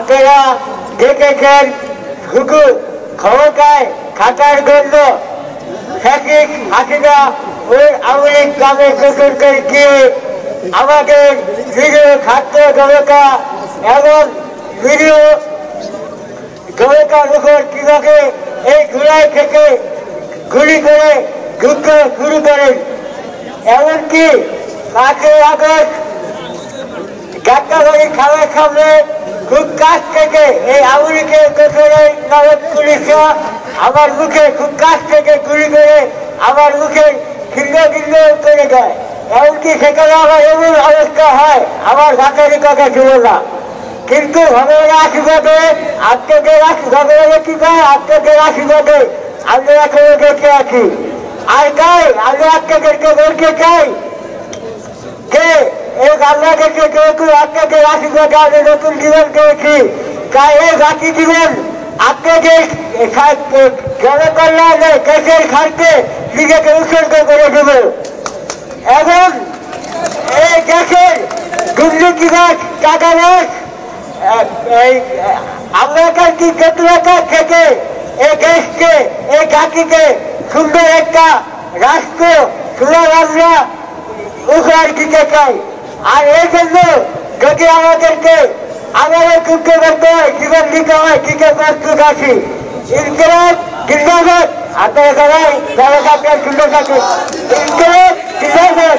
আপনারা দেখেছেন শুধু ক্ষমতায় খাটার জন্য শেখ হাসিনা ওই আওয়ামী গ্রামে গোসল করে গিয়ে আমাদের প্রিয় ছাত্র জনতা এবং প্রিয় জনতার উপর কিভাবে এই জুলাই থেকে গুলি করে যুদ্ধ শুরু করেন। এমনকি 5ই আগস্ট যাত্রাবাড়ি খালের সামনে খুব কাছ থেকে এই আওয়ামী লীগের গোসলের নগদ পুলিশরা আমার মুখে খুব কাছ থেকে গুলি করে আমার মুখে খিন্ন খিন্ন করে দেয়। এমনকি সেখানে আমার এমন অবস্থা হয় আমার ভাষারই কথা ছিল না, কিন্তু ভগবানের আশীর্বাদে আপনাদের ভগবানের কি করে আপনাদের আশীর্বাদে আমরা এখনো বেঁচে আছি। আর তাই আমি আপনাদেরকে বলতে চাই যে এই বাংলাদেশে যেহেতু আপনাদের আশীর্বাদে আমি নতুন জীবন পেয়েছি, তাই এই বাকি জীবন আপনাদের জনকল্যাণে দেশের স্বার্থে নিজেকে উৎসর্গ করে দেব এবং এই দেশের দুর্নীতিবাজ টাকাবাজ আমলাতান্ত্রিক জটিলতা থেকে এই দেশকে এই জাতিকে সুন্দর একটা রাষ্ট্র সুরার আমরা উপহার দিতে চাই। আর এই জন্য যদি আমাদেরকে আমাদের যুদ্ধ করতে হয়, জীবন দিতে হয়, দিতে প্রস্তুত আছি। ইনকলাব জিন্দাবাদ। আপনারা সবাই ভালো থাকবেন, সুন্দর থাকবেন। ইনকলাব জিন্দাবাদ।